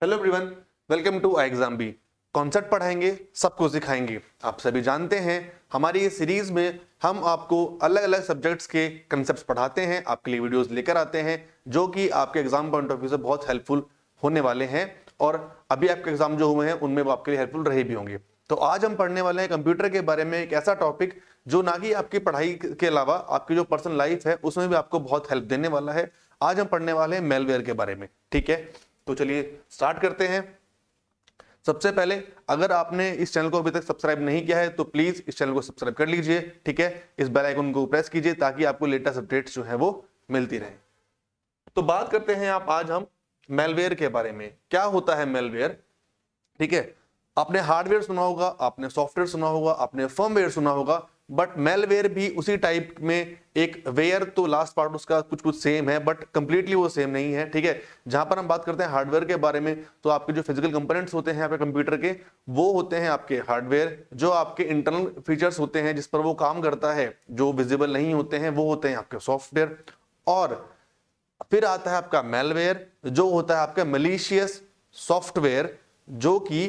Hello everyone, welcome to exam B. Concept पढ़ाएंगे, सब कुछ सिखाएंगे। आप सभी जानते हैं हमारी ये सीरीज में हम आपको अलग अलग सब्जेक्ट्स के कंसेप्ट्स पढ़ाते हैं, आपके लिए वीडियोस लेकर आते हैं जो कि आपके एग्जाम पॉइंट ऑफ व्यू से बहुत हेल्पफुल होने वाले हैं और अभी आपके एग्जाम जो हुए हैं उनमें वो आपके लिए हेल्पफुल रहे भी होंगे। तो आज हम पढ़ने वाले हैं कंप्यूटर के बारे में, एक ऐसा टॉपिक जो ना कि आपकी पढ़ाई के अलावा आपकी जो पर्सनल लाइफ है उसमें भी आपको बहुत हेल्प देने वाला है। आज हम पढ़ने वाले हैं मेलवेयर के बारे में। ठीक है, तो चलिए स्टार्ट करते हैं। सबसे पहले अगर आपने इस चैनल को अभी तक सब्सक्राइब नहीं किया है तो प्लीज इस चैनल को सब्सक्राइब कर लीजिए। ठीक है, इस बेल आइकन को प्रेस कीजिए ताकि आपको लेटेस्ट अपडेट्स जो है वो मिलती रहे। तो बात करते हैं आज हम मेलवेयर के बारे में। क्या होता है मेलवेयर? ठीक है, आपने हार्डवेयर सुना होगा, आपने सॉफ्टवेयर सुना होगा, आपने फर्मवेयर सुना होगा, बट मेलवेयर भी उसी टाइप में एक वेयर, तो लास्ट पार्ट उसका कुछ कुछ सेम है बट कंप्लीटली वो सेम नहीं है। ठीक है, जहां पर हम बात करते हैं हार्डवेयर के बारे में तो आपके जो फिजिकल कंपोनेंट्स होते हैं आपके कंप्यूटर के, वो होते हैं आपके हार्डवेयर। जो आपके इंटरनल फीचर्स होते हैं जिस पर वो काम करता है, जो विजिबल नहीं होते हैं, वो होते हैं आपके सॉफ्टवेयर। और फिर आता है आपका मेलवेयर, जो होता है आपका मलिशियस सॉफ्टवेयर, जो कि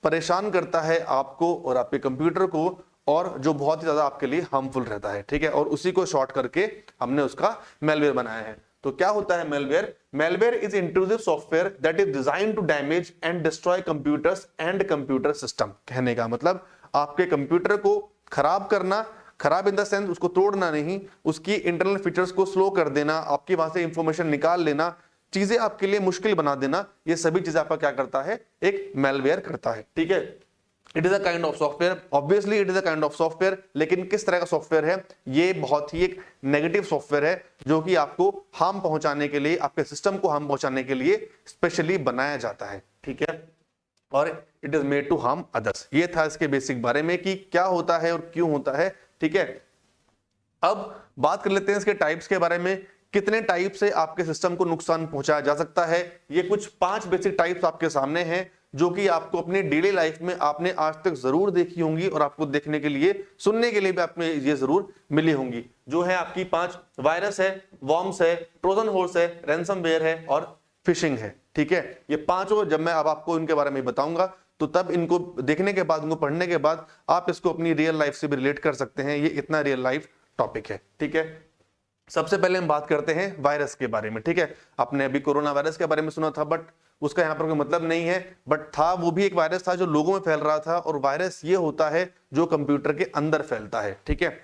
परेशान करता है आपको और आपके कंप्यूटर को और जो बहुत ही ज्यादा आपके लिए हार्मफुल रहता है। ठीक है, और उसी को शॉर्ट करके हमने उसका मेलवेयर बनाया है। तो क्या होता है malware? Malware is intrusive software that is design to damage and destroy computers and computer system. कहने का मतलब आपके कंप्यूटर को खराब करना, खराब इन द सेंस उसको तोड़ना नहीं, उसकी इंटरनल फीचर्स को स्लो कर देना, आपकी वहां से इंफॉर्मेशन निकाल लेना, चीजें आपके लिए मुश्किल बना देना, ये सभी चीजें आपका क्या करता है? एक मेलवेयर करता है। ठीक है, it is a kind of software, obviously it is a kind of software, लेकिन किस तरह का सॉफ्टवेयर है? ये बहुत ही एक नेगेटिव सॉफ्टवेयर है जो कि आपको हार्म पहुंचाने के लिए, आपके सिस्टम को हार्म पहुंचाने के लिए स्पेशली बनाया जाता है। ठीक है, और it is made to harm others. ये था इसके बेसिक बारे में कि क्या होता है और क्यों होता है। ठीक है, अब बात कर लेते हैं इसके टाइप्स के बारे में। कितने टाइप से आपके सिस्टम को नुकसान पहुंचाया जा सकता है? ये कुछ 5 बेसिक टाइप्स आपके सामने हैं जो कि आपको अपनी डेली लाइफ में आपने आज तक जरूर देखी होंगी और आपको देखने के लिए, सुनने के लिए भी आपको ये जरूर मिली होंगी। जो है आपकी 5 वायरस है, वॉर्म्स है, ट्रोजन हॉर्स है, रैंसमवेयर है और फिशिंग है। ठीक है, ये पांचों जब मैं अब आपको इनके बारे में बताऊंगा तो तब इनको देखने के बाद, इनको पढ़ने के बाद आप इसको अपनी रियल लाइफ से भी रिलेट कर सकते हैं। ये इतना रियल लाइफ टॉपिक है। ठीक है, सबसे पहले हम बात करते हैं वायरस के बारे में। ठीक है, आपने अभी कोरोना वायरस के बारे में सुना था बट उसका यहाँ पर कोई मतलब नहीं है, बट था वो भी एक वायरस था जो लोगों में फैल रहा था। और वायरस ये होता है जो कंप्यूटर के अंदर फैलता है। ठीक है,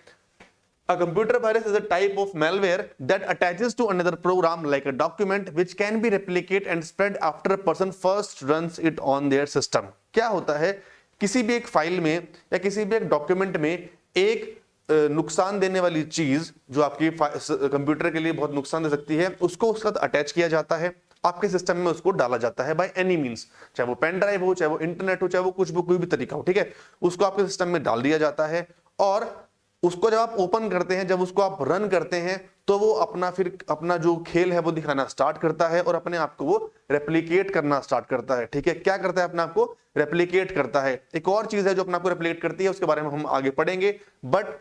A computer virus is a type of malware that attaches to another program like a document which can be replicated and spread after a person first runs it on their system। क्या होता है? किसी भी एक file में या किसी भी एक डॉक्यूमेंट में एक नुकसान देने वाली चीज जो आपकी कंप्यूटर के लिए बहुत नुकसान दे सकती है, उसको उसके साथ अटैच किया जाता है, आपके सिस्टम में उसको डाला जाता है बाय एनी मींस, चाहे वो पेन ड्राइव हो, चाहे वो इंटरनेट हो, चाहे वो कुछ भी, कोई भी तरीका हो। ठीक है, उसको आपके सिस्टम में डाल दिया जाता है और उसको जब आप ओपन करते हैं, जब उसको आप रन करते हैं तो वो अपना जो खेल है वो दिखाना स्टार्ट करता है और अपने आप को वो रेप्लिकेट करना स्टार्ट करता है। ठीक है, क्या करता है? अपने आप को रेप्लिकेट करता है। एक और चीज है जो अपने आप को रेप्लिकेट करती है, उसके बारे में हम आगे पढ़ेंगे। बट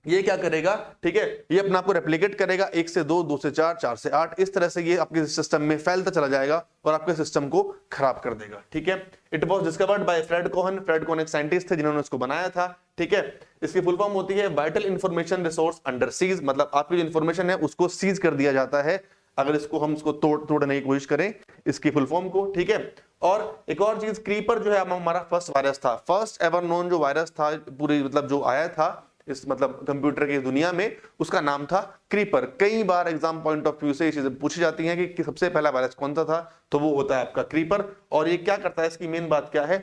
ये क्या करेगा? ठीक है, ये अपने आप को रेप्लिकेट करेगा 1 से 2, 2 से 4, 4 से 8, इस तरह से ये आपके सिस्टम में फैलता चला जाएगा और आपके सिस्टम को खराब कर देगा। ठीक है, it was discovered by Fred Cohen. Fred Cohen एक साइंटिस्ट थे जिन्होंने इसको बनाया था। ठीक है, इसकी फुल फॉर्म होती है vital information resource under seize, मतलब आपकी जो इंफॉर्मेशन है उसको सीज कर दिया जाता है अगर इसको हम इसको तोड़ने की कोशिश करें, इसकी फुल फॉर्म को। ठीक है, और एक और चीज, क्रीपर जो है हमारा फर्स्ट वायरस था, फर्स्ट एवर नोन जो वायरस था पूरी, मतलब जो आया था इस मतलब कंप्यूटर की दुनिया में, उसका नाम था क्रीपर। कई बार एग्जाम पॉइंट ऑफ व्यू से ये चीजें पूछी जाती हैं कि सबसे पहला वायरस कौन सा था, तो वो होता है आपका क्रीपर। और ये क्या करता है? इसकी मेन बात क्या है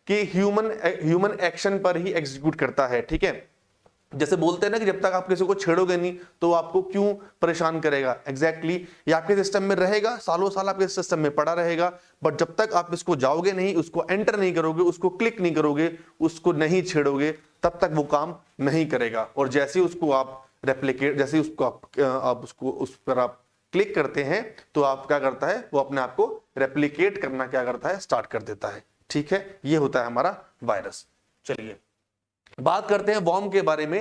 कि ह्यूमन एक्शन पर ही एग्जीक्यूट करता है। ठीक है, जैसे बोलते हैं ना कि जब तक आप किसी को छेड़ोगे नहीं तो आपको क्यों परेशान करेगा, एग्जैक्टली ये आपके सिस्टम में रहेगा, सालों साल आपके सिस्टम में पड़ा रहेगा, बट जब तक आप इसको जाओगे नहीं, उसको एंटर नहीं करोगे, उसको क्लिक नहीं करोगे, उसको नहीं छेड़ोगे, तब तक वो काम नहीं करेगा। और जैसे उसको आप रेप्लिकेट, जैसे उसको आप उसको उस पर आप क्लिक करते हैं तो आप क्या करता है? वो अपने आप को रेप्लिकेट करना क्या करता है? स्टार्ट कर देता है। ठीक है, ये होता है हमारा वायरस। चलिए बात करते हैं वॉर्म के बारे में।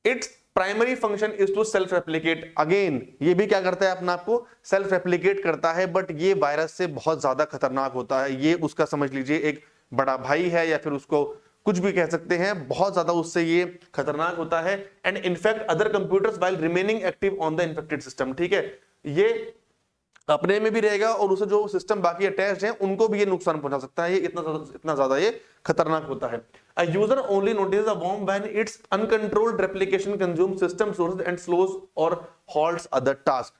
Its primary function is to self replicate. Again ये भी क्या करता है, अपने आप को सेल्फ रेप्लिकेट करता है, बट ये वायरस से बहुत ज्यादा खतरनाक होता है। ये उसका समझ लीजिए एक बड़ा भाई है, या फिर उसको कुछ भी कह सकते हैं, बहुत ज्यादा उससे ये खतरनाक होता है। And in fact other computers while remaining active on the infected system. ठीक है, ये अपने में भी रहेगा और उसे जो सिस्टम बाकी अटैच्ड हैं उनको भी ये नुकसान पहुंचा सकता है। ये इतना ज्यादा ये खतरनाक होता है। A user only notices a worm when its uncontrolled replication consumes system sources and slows or halts other tasks।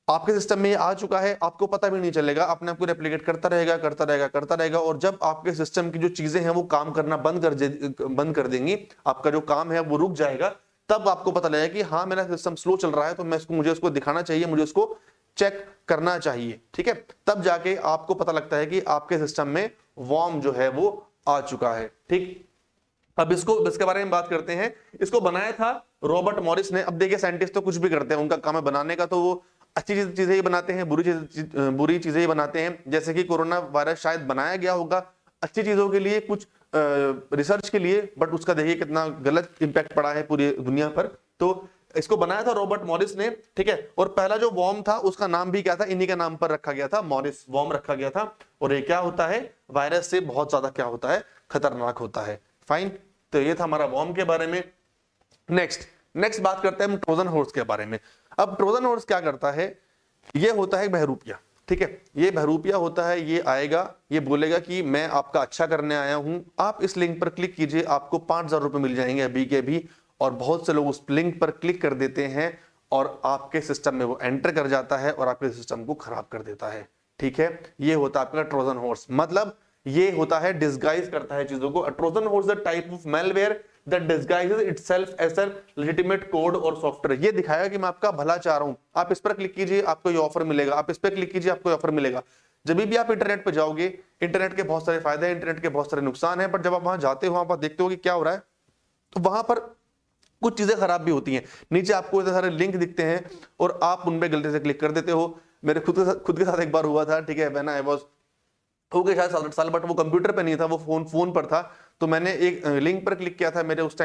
आपके सिस्टम में ये आ चुका है, आपको पता भी नहीं चलेगा, अपने आप को रेप्लिकेट करता रहेगा करता रहेगा करता रहेगा, और जब आपके सिस्टम की जो चीजें हैं वो काम करना बंद कर देंगी, आपका जो काम है वो रुक जाएगा, तब आपको पता लगेगा कि हाँ मेरा सिस्टम स्लो चल रहा है, तो मुझे उसको दिखाना चाहिए, मुझे उसको चेक करना चाहिए। ठीक है, तब जाके आपको पता लगता है कि आपके सिस्टम में वॉर्म जो है वो आ चुका है। ठीक, अब इसके बारे में बात करते हैं। इसको बनाया था रॉबर्ट मॉरिस ने। अब देखिए साइंटिस्ट तो कुछ भी करते हैं, उनका काम है बनाने का, तो वो अच्छी चीजें ही बनाते हैं, बुरी चीजें ही बनाते हैं। जैसे कि कोरोना वायरस शायद बनाया गया होगा अच्छी चीजों के लिए, कुछ रिसर्च के लिए, बट उसका देखिए कितना गलत इंपैक्ट पड़ा है पूरी दुनिया पर। तो इसको बनाया था रॉबर्ट मॉरिस ने। ठीक है, और पहला जो वॉर्म था उसका नाम भी क्या था, इन्हीं का नाम पर रखा गया था, मॉरिस वॉर्म रखा गया था। और ये क्या होता है, वायरस से बहुत ज्यादा क्या होता है, खतरनाक होता है। फाइन, तो ये था हमारा वॉर्म के बारे में। नेक्स्ट बात करते हैं हम ट्रोजन हॉर्स के बारे में। अब ट्रोजन हॉर्स क्या करता है, ये होता है बहरूपिया। ठीक है, ये बहरूपिया होता है, ये आएगा, ये बोलेगा कि मैं आपका अच्छा करने आया हूं, आप इस लिंक पर क्लिक कीजिए, आपको 5,000 रुपए मिल जाएंगे अभी के अभी। और बहुत से लोग उस लिंक पर क्लिक कर देते हैं और आपके सिस्टम में वो एंटर कर जाता है और आपके सिस्टम को खराब कर देता है। ठीक है, ये होता है आपका ट्रोजन हॉर्स। मतलब ये होता है डिस्गाइज करता है चीजों को। Trojan horse the type of malware that disguises itself as a legitimate code और सॉफ्टवेयर। ये दिखाएगा कि मैं आपका भला चाह रहा हूं, आप इस पर क्लिक कीजिए आपको ये ऑफर मिलेगा, आप इस पर क्लिक कीजिए आपको ऑफर मिलेगा। जब भी आप इंटरनेट पे जाओगे, इंटरनेट के बहुत सारे फायदे हैं, इंटरनेट के बहुत सारे नुकसान हैं, पर जब आप वहां जाते हो, आप देखते हो कि क्या हो रहा है, तो वहां पर कुछ चीजें खराब भी होती हैं। नीचे आपको इतने सारे लिंक दिखते हैं और आप उन पे गलती से क्लिक कर देते हो। मेरे खुद के साथ एक बार हुआ था। ठीक है, व्हेन आई वाज हो गए शायद 7-8 साल, बट वो कंप्यूटर पे नहीं था, वो फोन पर था। तो मैंने एक लिंक पर क्लिक किया था। मेरे उस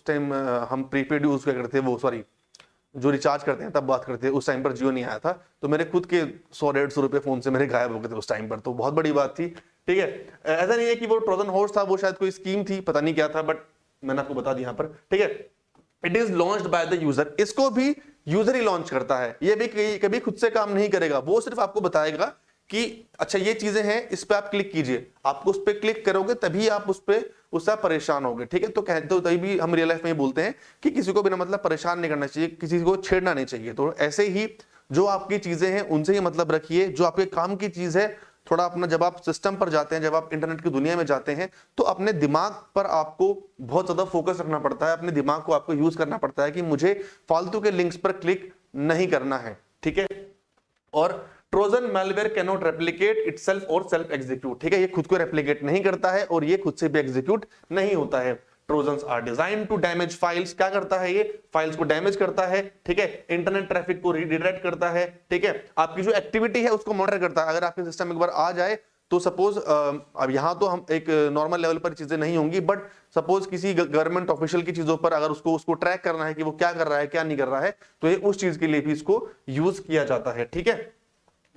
टाइम हम प्रीपेड यूज क्या करते, वो सॉरी जो रिचार्ज करते हैं तब बात करते हैं, उस टाइम पर जियो नहीं आया था। तो मेरे खुद के 100-150 रुपए फोन से मेरे गायब हो गए थे उस टाइम पर, तो बहुत बड़ी बात थी। ठीक है, ऐसा नहीं है कि वो ट्रोजन हॉर्स था, वो शायद कोई स्कीम थी, पता नहीं क्या था, बट मैंने आपको बता दिया यहाँ पर। ठीक है, it is launched by the user. इसको भी यूजर ही लॉन्च करता है, ये भी कभी खुद से काम नहीं करेगा, वो सिर्फ आपको बताएगा कि अच्छा ये चीजें हैं, इस पे आप क्लिक कीजिए, आपको उस पे क्लिक करोगे तभी आप उससे परेशान होगे। ठीक है, तो कहते हो तभी भी हम रियल लाइफ में बोलते हैं कि किसी को बिना मतलब परेशान नहीं करना चाहिए, किसी को छेड़ना नहीं चाहिए। तो ऐसे ही जो आपकी चीजें हैं उनसे ही मतलब रखिए, जो आपके काम की चीज है थोड़ा अपना, जब आप सिस्टम पर जाते हैं, जब आप इंटरनेट की दुनिया में जाते हैं, तो अपने दिमाग पर आपको बहुत ज्यादा फोकस रखना पड़ता है, अपने दिमाग को आपको यूज करना पड़ता है कि मुझे फालतू के लिंक्स पर क्लिक नहीं करना है। ठीक है, और Trojan malware can not replicate itself और सेल्फ एग्जीक्यूट। ठीक है, ये खुद को रेप्लिकेट नहीं करता है और ये खुद से भी एग्जीक्यूट नहीं होता है। Trojans are design to damage files. क्या करता है ये, फाइल्स को डैमेज करता है। ठीक है, इंटरनेट ट्रैफिक को रीडायरेक्ट करता है। ठीक है, आपकी जो एक्टिविटी है उसको मॉनिटर करता है। अगर आपके सिस्टम एक बार आ जाए तो सपोज अब यहाँ तो हम एक नॉर्मल लेवल पर चीजें नहीं होंगी, बट सपोज किसी गवर्नमेंट ऑफिशियल की चीजों पर अगर उसको ट्रैक करना है कि वो क्या कर रहा है क्या नहीं कर रहा है, तो ये उस चीज के लिए भी इसको यूज किया जाता है। ठीक है,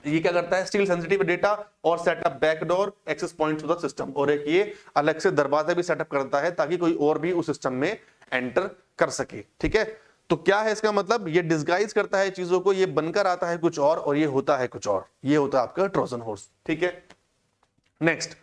ये क्या करता है, स्टील सेंसिटिव डेटा और set up backdoor access point to the system, और एक ये अलग से दरवाजा भी सेटअप करता है ताकि कोई और भी उस सिस्टम में एंटर कर सके। ठीक है, तो क्या है इसका मतलब, ये डिस्गाइज करता है चीजों को, ये बनकर आता है कुछ और ये होता है कुछ और। ये होता है आपका ट्रोजन हॉर्स। ठीक है, नेक्स्ट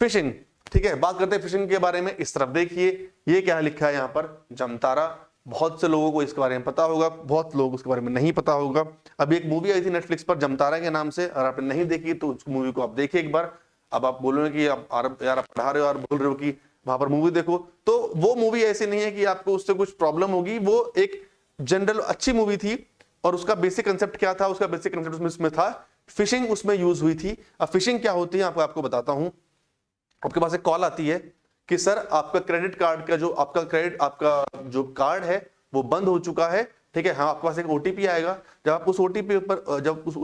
फिशिंग। ठीक है, बात करते हैं फिशिंग के बारे में। इस तरफ देखिए, ये क्या लिखा है यहाँ पर, जमतारा। बहुत से लोगों को इसके बारे में पता होगा, बहुत लोग उसके बारे में नहीं पता होगा। अभी एक मूवी आई थी नेटफ्लिक्स पर जमतारा के नाम से, अगर आपने नहीं देखी तो उस मूवी को आप देखिए एक बार। अब आप बोलोगे कि आप यार आप पढ़ा रहे हो और बोल रहे हो कि वहां पर मूवी देखो, तो वो मूवी ऐसी नहीं है कि आपको उससे कुछ प्रॉब्लम होगी। वो एक जनरल अच्छी मूवी थी और उसका बेसिक कंसेप्ट क्या था, उसका बेसिक कंसेप्ट उसमें था फिशिंग, उसमें यूज हुई थी। अब फिशिंग क्या होती है आपको बताता हूं। आपके पास एक कॉल आती है कि सर आपका क्रेडिट कार्ड का जो आपका जो कार्ड है वो बंद हो चुका है। ठीक है, हाँ, आपके पास एक ओटीपी आएगा। जब आप उस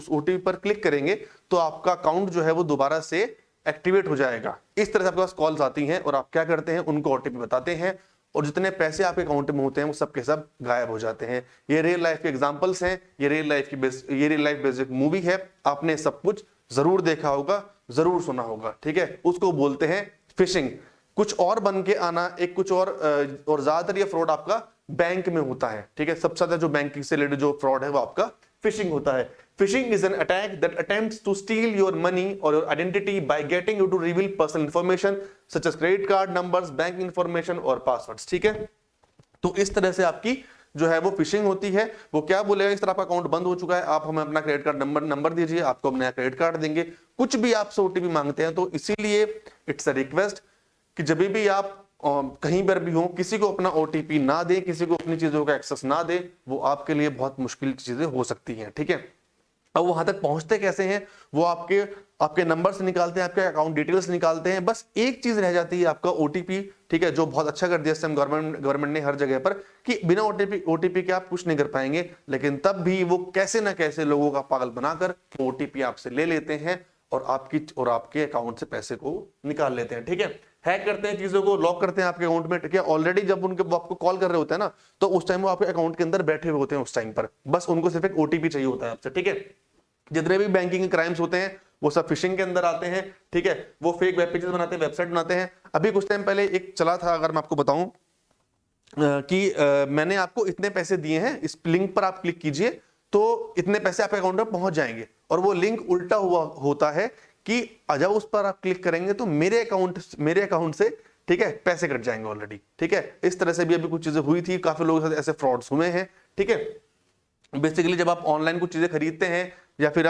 ओटीपी पर क्लिक करेंगे तो आपका अकाउंट जो है वो दोबारा से एक्टिवेट हो जाएगा। इस तरह से आपके पास कॉल्स आती हैं और आप क्या करते हैं, उनको ओटीपी बताते हैं और जितने पैसे आपके अकाउंट में होते हैं वो सब के सब गायब हो जाते हैं। ये रियल लाइफ के एग्जांपल्स हैं, ये रियल लाइफ बेस्ड मूवी है, आपने सब कुछ जरूर देखा होगा, जरूर सुना होगा, ठीक है। उसको बोलते हैं फिशिंग। कुछ और बन के आना, एक कुछ और ज्यादातर ये फ्रॉड आपका बैंक में होता है, ठीक है। सबसे ज्यादा जो बैंकिंग से रिलेटेड जो फ्रॉड है वो आपका फिशिंग होता है। Phishing is an attack that attempts to steal your money or your identity by getting you to reveal personal information such as credit card numbers, bank information और passwords, ठीक है। तो इस तरह से आपकी जो है वो फिशिंग होती है। वो क्या बोलेगा, इस तरह आपका अकाउंट बंद हो चुका है, आप हमें अपना क्रेडिट कार्ड नंबर दीजिए, आपको हम नया क्रेडिट कार्ड देंगे। कुछ भी आपसे ओटीपी मांगते हैं, तो इसीलिए इट्स अ रिक्वेस्ट कि जब भी आप कहीं पर भी हो, किसी को अपना ओटीपी ना दे, किसी को अपनी चीजों का एक्सेस ना दे, वो आपके लिए बहुत मुश्किल चीजें हो सकती हैं, ठीक है। अब वहां तक पहुंचते कैसे हैं, वो आपके नंबर से निकालते हैं, आपके अकाउंट डिटेल्स निकालते हैं। बस एक चीज रह जाती है, आपका ओटीपी, ठीक है, जो बहुत अच्छा कर दिया सिस्टम गवर्नमेंट ने हर जगह पर कि बिना ओटीपी के आप कुछ नहीं कर पाएंगे। लेकिन तब भी वो कैसे ना कैसे लोगों का पागल बनाकर ओटीपी आपसे ले लेते हैं और आपके अकाउंट से पैसे को निकाल लेते हैं, ठीक है। हैक करते हैं, चीजों को लॉक करते हैं आपके अकाउंट में, ठीक है। ऑलरेडी जब वो आपको कॉल कर रहे होते हैं ना, तो उस टाइम वो आपके अकाउंट के अंदर बैठे हुए होते हैं उस टाइम पर, बस उनको सिर्फ एक ओटीपी चाहिए होता है आपसे, ठीक है। जितने भी बैंकिंग के क्राइम्स होते हैं वो सब फिशिंग के अंदर आते हैं, ठीक है। वो फेक वेब पेजेस बनाते हैं, वेबसाइट बनाते हैं। अभी कुछ टाइम पहले एक चला था, अगर मैं आपको बताऊं कि मैंने आपको इतने पैसे दिए हैं, इस लिंक पर आप क्लिक कीजिए तो इतने पैसे आपके अकाउंट में पहुंच जाएंगे, और वो लिंक उल्टा हुआ होता है कि जब उस पर आप क्लिक करेंगे तो मेरे अकाउंट से, ठीक है, पैसे कट जाएंगे ऑलरेडी, ठीक है। इस तरह से भी अभी कुछ चीजें हुई थी, काफी लोगों के साथ ऐसे फ्रॉड्स हुए हैं, ठीक है। बेसिकली जब आप ऑनलाइन कुछ चीजें खरीदते हैं, या फिर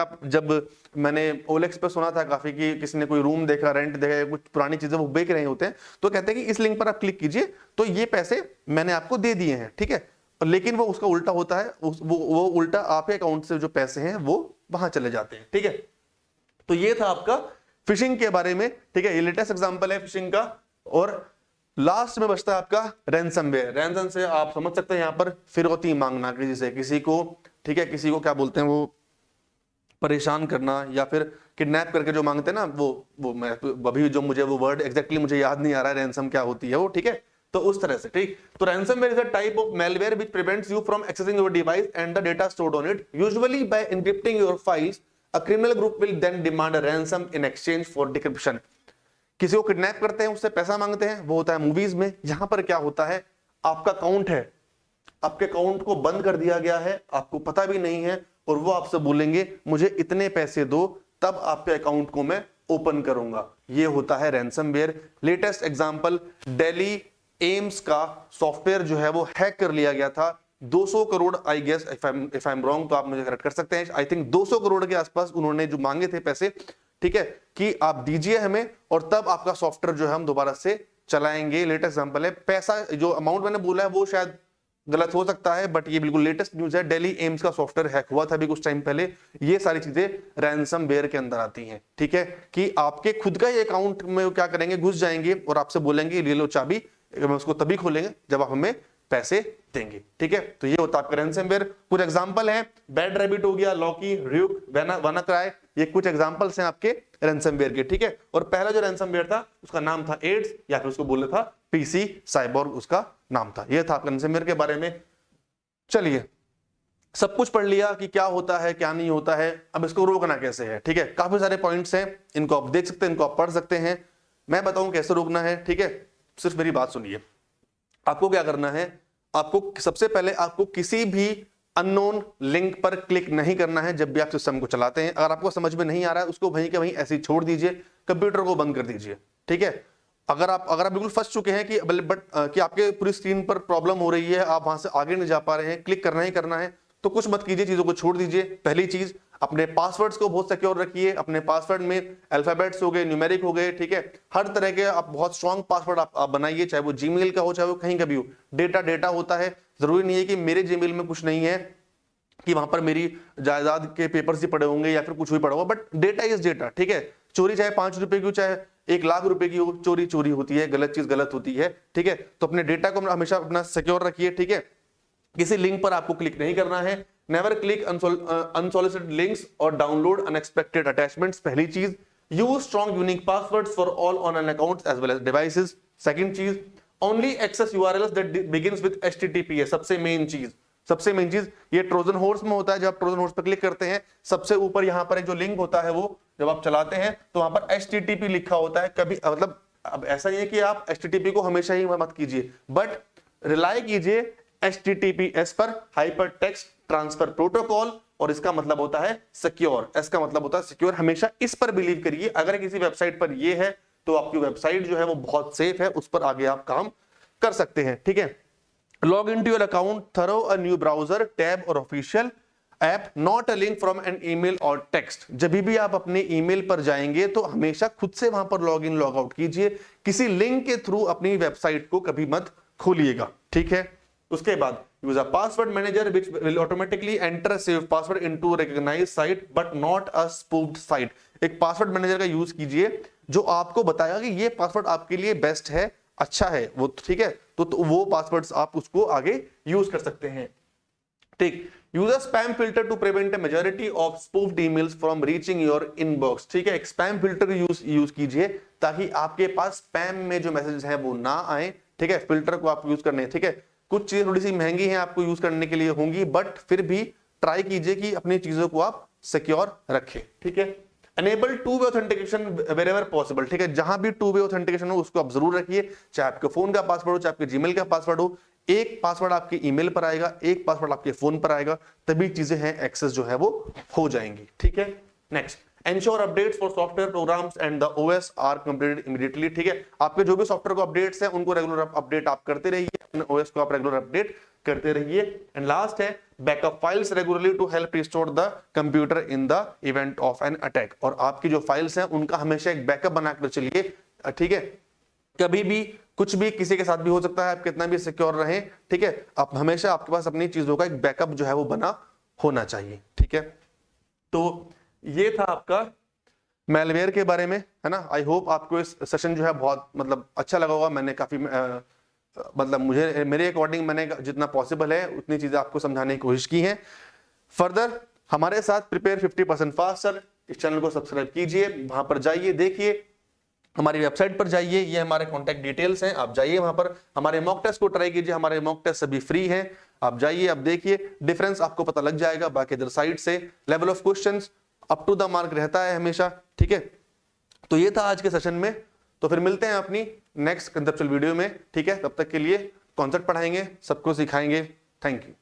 मैंने ओलेक्स पे सुना था काफी कि किसी ने कोई रूम देखा, रेंट देखा, कुछ पुरानी चीजें वो बेच रहे होते हैं, तो कहते हैं कि इस लिंक पर आप क्लिक कीजिए तो ये पैसे मैंने आपको दे दिए हैं, ठीक है। लेकिन वो उसका उल्टा होता है, वो उल्टा आपके अकाउंट से जो पैसे हैं वो वहां चले जाते हैं, ठीक है। तो ये था आपका फिशिंग के बारे में, ठीक है। ये लेटेस्ट एग्जांपल है फिशिंग का। और लास्ट में बचता है आपका रैंसमवेयर। रैंसम से आप समझ सकते हैं, यहां पर फिरौती मांगना किसी से, किसी को, ठीक है, किसी को क्या बोलते हैं, वो परेशान करना, या फिर किडनैप करके जो मांगते हैं ना, वो मैं अभी जो मुझे वो वर्ड एग्जैक्टली मुझे याद नहीं आ रहा है, रैंसम क्या होती है वो, ठीक है। तो उस तरह से, ठीक। तो ransomware is a type of malware which prevents you from accessing your device and the data stored on it, usually by encrypting your files. A criminal group will then demand a ransom in exchange for decryption. किसी को kidnap करते हैं, उससे पैसा मांगते हैं, वो होता है मूवीज में। यहां पर क्या होता है, आपका अकाउंट है, आपके अकाउंट को बंद कर दिया गया है, आपको पता भी नहीं है, और वो आपसे बोलेंगे मुझे इतने पैसे दो, तब आपके अकाउंट को मैं ओपन करूंगा। ये होता है ransomware. Latest example, Delhi AIIMS का सॉफ्टवेयर जो है वो हैक कर लिया गया था। 200 crore, I guess, if I am wrong तो आप मुझे करेक्ट कर सकते हैं, आई थिंक 200 करोड़ के आसपास उन्होंने जो मांगे थे पैसे, ठीक है, कि आप दीजिए हमें और तब आपका सॉफ्टवेयर जो है हम दोबारा से चलाएंगे। लेटेस्ट एग्जांपल है। पैसा जो अमाउंट मैंने बोला है वो शायद गलत हो सकता है, बट ये बिल्कुल लेटेस्ट न्यूज है। दिल्ली एम्स का सॉफ्टवेयर हैक हुआ था अभी कुछ टाइम पहले। ये सारी चीजें रैंसमवेयर के अंदर आती हैं, ठीक है, कि आपके खुद का ये अकाउंट में क्या करेंगे, घुस जाएंगे और आपसे बोलेंगे ले लो चाबी, हम उसको तभी खोलेंगे जब आप हमें पैसे देंगे, ठीक है। तो ये होता है आपका रैंसमवेयर। कुछ एग्जांपल हैं, बैड रैबिट हो गया, लॉकी, र्यूक, वानाक्राई, ये कुछ एग्जांपल्स हैं आपके रैंसमवेयर के, ठीक है। और पहला जो रैंसमवेयर था उसका नाम था एड्स, या फिर उसको बोला था पीसी साइबोर्ग, उसका नाम था। ये था आपका रैंसमवेयर के बारे में। चलिए, सब कुछ पढ़ लिया कि क्या होता है क्या नहीं होता है, अब इसको रोकना कैसे है, ठीक है। काफी सारे पॉइंट्स हैं, इनको आप देख सकते हैं, इनको आप पढ़ सकते हैं। मैं बताऊं कैसे रोकना है, ठीक है। सिर्फ मेरी बात सुनिए। आपको क्या करना है, आपको सबसे पहले आपको किसी भी अननोन लिंक पर क्लिक नहीं करना है जब भी आप सिस्टम को चलाते हैं। अगर आपको समझ में नहीं आ रहा है, उसको वहीं के वहीं ऐसे ही छोड़ दीजिए, कंप्यूटर को बंद कर दीजिए, ठीक है। अगर आप बिल्कुल फंस चुके हैं कि आपके पूरी स्क्रीन पर प्रॉब्लम हो रही है, आप वहां से आगे नहीं जा पा रहे हैं, क्लिक करना ही करना है, तो कुछ मत कीजिए, चीजों को छोड़ दीजिए। पहली चीज, अपने पासवर्ड्स को बहुत सिक्योर रखिए। अपने पासवर्ड में अल्फाबेट्स हो गए, न्यूमेरिक हो गए, ठीक है। हर तरह के आप बहुत स्ट्रॉन्ग पासवर्ड आप बनाइए, चाहे वो जीमेल का हो, चाहे वो कहीं का भी हो। डेटा होता है, जरूरी नहीं है कि मेरे जीमेल में कुछ नहीं है कि वहां पर मेरी जायदाद के पेपर्स ही पड़े होंगे या फिर कुछ भी पड़ा होगा, बट डेटा इज डेटा, ठीक है। चोरी चाहे 5 रुपए की हो, चाहे 1 लाख रुपए की हो, चोरी चोरी होती है, गलत चीज गलत होती है, ठीक है। तो अपने डेटा को हमेशा अपना सिक्योर रखिए, ठीक है। किसी लिंक पर आपको क्लिक नहीं करना है। नेवर क्लिक अनसॉलिसिटेड लिंक्स और डाउनलोड अनएक्सपेक्टेड अटैचमेंट्स, पहली चीज। Use strong unique passwords for all online accounts as well as devices, second चीज। Only access URLs that begins with HTTPS। सबसे मेन चीज ये ट्रोजन हॉर्स में होता है। जब आप ट्रोजन हॉर्स पर क्लिक करते हैं, सबसे ऊपर यहां पर एक जो लिंक होता है, वो जब आप चलाते हैं तो वहां पर HTTP लिखा होता है। कभी मतलब अब ऐसा नहीं है कि आप HTTP को हमेशा ही मत कीजिए, बट रिलाई कीजिए HTTPS पर, हाइपर टेक्स्ट ट्रांसफर प्रोटोकॉल, और इसका मतलब होता है सिक्योर। एस का मतलब होता है सिक्योर। हमेशा इस पर बिलीव करिए। अगर किसी वेबसाइट पर ये है तो आपकी वेबसाइट जो है वो बहुत सेफ है, उस पर आगे आप काम कर सकते हैं। ठीक है, log in to your account through a new browser tab or official app, not a link from an email or text. जब भी आप अपने ईमेल पर जाएंगे तो हमेशा खुद से वहां पर लॉग इन लॉग आउट कीजिए, किसी लिंक के थ्रू अपनी वेबसाइट को कभी मत खोलिएगा। ठीक है, उसके बाद use a password manager which will automatically enter save password into recognised site but not a spoofed site. एक पासवर्ड मैनेजर का यूज कीजिए जो आपको बताएगा कि ये पासवर्ड आपके लिए बेस्ट है, अच्छा है वो। ठीक है, तो वो पासवर्ड्स आप उसको आगे यूज कर सकते हैं। ठीक, use a spam filter to prevent a majority of spoofed emails from reaching your inbox. ठीक है, एक स्पैम फिल्टर यूज कीजिए ताकि आपके पास स्पैम में जो मैसेजेस हैं वो ना आए। ठीक है, फिल्टर को आप यूज करने हैं। ठीक है, कुछ चीजें थोड़ी सी महंगी हैं आपको यूज करने के लिए होंगी, बट फिर भी ट्राई कीजिए कि अपनी चीजों को आप सिक्योर रखें। ठीक है, enable two way authentication wherever possible. ठीक है, जहां भी टू वे ऑथेंटिकेशन हो उसको आप जरूर रखिए, चाहे आपके फोन का पासवर्ड हो, चाहे आपके जीमेल का पासवर्ड हो। एक पासवर्ड आपके ईमेल पर आएगा, एक पासवर्ड आपके फोन पर आएगा, तभी चीजें हैं एक्सेस जो है वो हो जाएंगी। ठीक है, next, ensure updates for software programs and the OS are completed immediately. ठीक है, आपके जो भी सॉफ्टवेयर को अपडेट्स हैं उनको रेगुलर अपडेट आप करते रहिए, अपने ओएस को आप रेगुलर अपडेट करते रहिए। एंड लास्ट है, backup files regularly to help restore the computer in the event of an attack. और आपकी जो फाइल्स हैं उनका हमेशा एक बैकअप बनाकर चलिए। ठीक है, कभी भी कुछ भी किसी के साथ भी हो सकता है, आप कितना भी सिक्योर रहें। ठीक है, आप हमेशा आपके पास अपनी चीजों का एक बैकअप जो है वो बना होना चाहिए। ठीक है, तो ये था आपका मैलवेयर के बारे में, है ना। आई होप आपको इस सेशन जो है बहुत मतलब अच्छा लगा होगा। मैंने काफी मतलब मुझे मेरे अकॉर्डिंग मैंने जितना पॉसिबल है उतनी चीजें आपको समझाने की कोशिश की है। फर्दर हमारे साथ प्रिपेयर 50% फास्टर इस चैनल को सब्सक्राइब कीजिए, वहां पर जाइए, देखिए, हमारी वेबसाइट पर जाइए, ये हमारे कॉन्टैक्ट डिटेल्स हैं, आप जाइए वहां पर, हमारे मॉक टेस्ट को ट्राई कीजिए। हमारे मॉक टेस्ट सभी फ्री हैं, आप जाइए, आप देखिए, डिफरेंस आपको पता लग जाएगा बाकी अदर साइड से। Level of questions up to the mark रहता है हमेशा। ठीक है, तो ये था आज के सेशन में। तो फिर मिलते हैं अपनी नेक्स्ट कंसेप्चुअल वीडियो में। ठीक है, तब तक के लिए कॉन्सेप्ट पढ़ाएंगे, सबको सिखाएंगे। Thank you.